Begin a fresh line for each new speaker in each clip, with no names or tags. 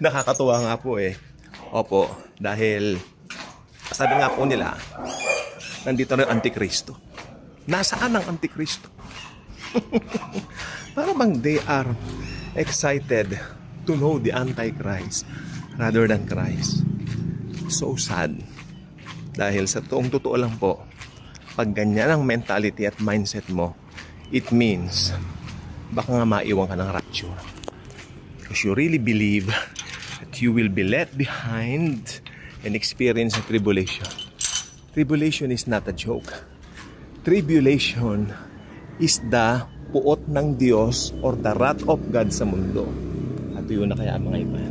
Nakakatuwa nga po eh. Opo, dahil sabi nga po nila, nandito na yung Antikristo. Nasaan ang Antikristo? Para bang they are excited to know the Antichrist rather than Christ. So sad. Dahil sa totoo lang po, pag ganyan ang mentality at mindset mo, it means baka nga maiwan ka ng rapture. Because you really believe that you will be left behind and experience a tribulation. Tribulation is not a joke. Tribulation is the puot ng Diyos or the wrath of God sa mundo. At yun na kaya mga iba.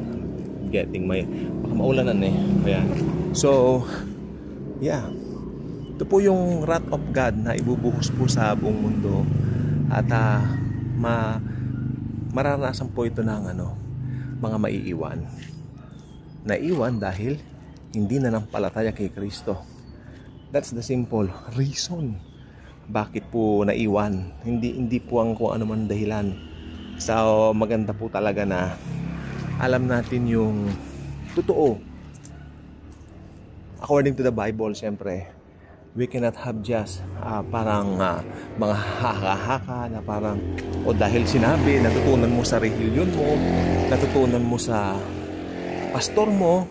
Getting may baka maulanan eh. Ayan. So, yeah. Ito po yung wrath of God na ibubuhos po sa buong mundo. At mararanasan po ito ng mga maiiwan. Naiwan dahil hindi na nampalataya kay Kristo. That's the simple reason. Bakit po naiwan? Hindi po ang kung ano man dahilan. So maganda po talaga na alam natin yung totoo. According to the Bible, siyempre, we cannot have just parang mga haka-haka na parang dahil sinabi, natutunan mo sa relihiyon mo, natutunan mo sa pastor mo.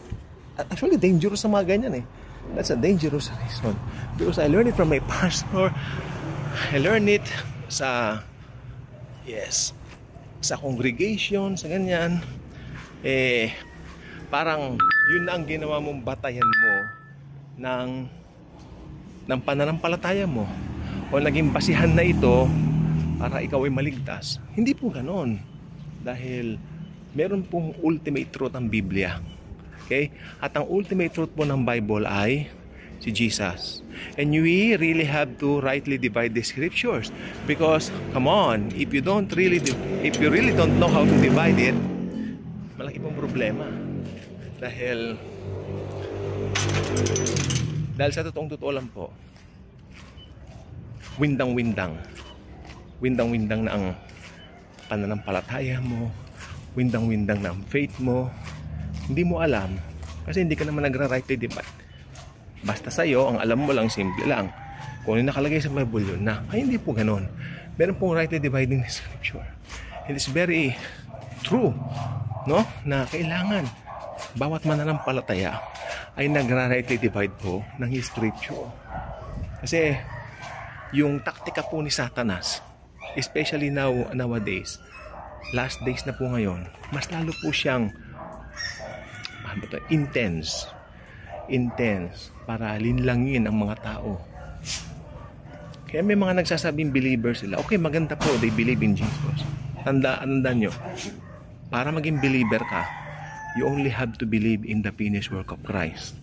Actually, dangerous sa mga ganyan eh. That's a dangerous reason. Because I learned it from my pastor. I learned it sa congregation, sa ganyan. Parang yun na ang ginawa mong batayan mo ng pananampalataya mo. O naging basihan na ito para ikaw ay maligtas. Hindi po ganon. Dahil meron pong ultimate truth ang Biblia. Okay? At ang ultimate truth po ng Bible ay si Jesus. And we really have to rightly divide the scriptures. Because, come on, if you really don't know how to divide it, malaki pong problema. Dahil sa totoo lang po, windang-windang na ang pananampalataya mo, windang-windang na ang faith mo. Hindi mo alam kasi hindi ka naman nagra-rightly divide. Basta sa'yo, ang alam mo lang, simple lang. Kung ano nakalagay sa Bible yun na, ay hindi po ganon. Meron pong rightly dividing the scripture. It is very true, no? Na kailangan bawat mananampalataya ay nagra-rightly divide po ng scripture. Kasi yung taktika po ni Satanas, especially nowadays, last days na po ngayon, mas lalo po siyang intense para linlangin ang mga tao. Kaya may mga nagsasabing believers sila. Okay, maganda po, they believe in Jesus. Tandaan nyo, para maging believer ka, you only have to believe in the finished work of Christ.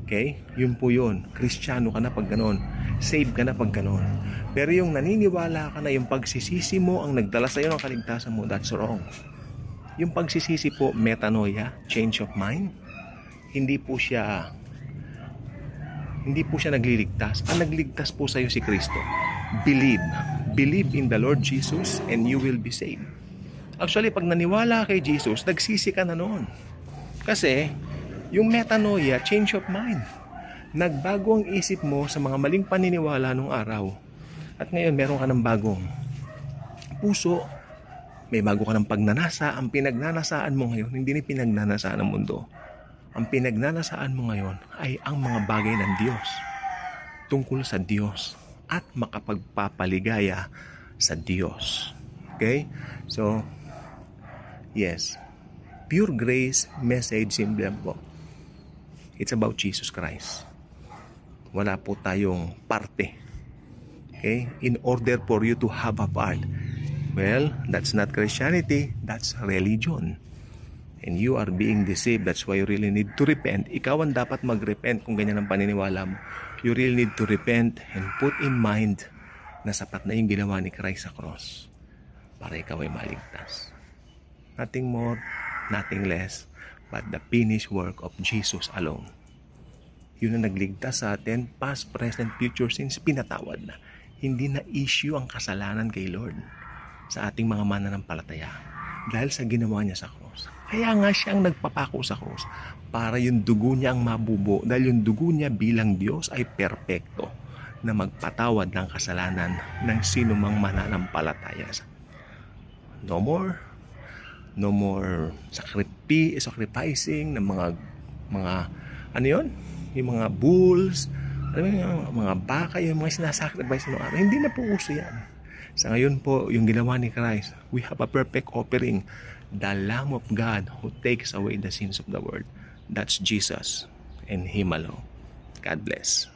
Okay? Yun po yun. Kristiyano ka na pag ganon. Saved ka na pag ganon. Pero yung naniniwala ka na yung pagsisisi mo ang nagdala sa iyo ng kaligtasan mo, that's wrong. Yung pagsisisi po, metanoia, change of mind, hindi po siya nagliligtas. Ang nagligtas po sa iyo si Kristo. Believe in the Lord Jesus and you will be saved. Actually, pag naniwala kay Jesus, nagsisi ka na noon. Kasi yung metanoia, change of mind, nagbago ang isip mo sa mga maling paniniwala nung araw. At ngayon meron ka ng bagong puso. May bago ka ng pagnanasa. Ang pinagnanasaan mo ngayon, hindi ni pinagnanasaan ng mundo. Ang pinagnanasaan mo ngayon ay ang mga bagay ng Diyos. Tungkol sa Diyos. At makapagpapaligaya sa Diyos. Okay? So, yes. Pure grace message, simple lang po. It's about Jesus Christ. Wala po tayong parte. Okay? In order for you to have a part, well, that's not Christianity, that's religion. And you are being deceived. That's why you really need to repent. Ikaw ang dapat mag-repent kung ganyan ang paniniwala mo. You really need to repent and put in mind na sapat na yung ginawa ni Christ sa cross para ikaw ay maligtas. Nothing more, nothing less, but the finished work of Jesus alone. Yun ang nagligtas sa atin, past, present, future sins, pinatawad na. Hindi na issue ang kasalanan kay Lord sa ating mga mananampalataya. dahil sa ginawa niya sa cross. Kaya nga siyang nagpapako sa cross para yung dugo niya ang mabubo, dahil yung dugo niya bilang Diyos ay perpekto na magpatawad ng kasalanan ng sino mang mananampalataya. No more sacrificing ng mga ano yun? Yung mga bulls, yung mga baka, yung mga sinasacrifice ng araw. Hindi na po uso yan. Sa ngayon po, yung ginawa ni Christ, we have a perfect offering, the Lamb of God who takes away the sins of the world. That's Jesus and Him alone. God bless.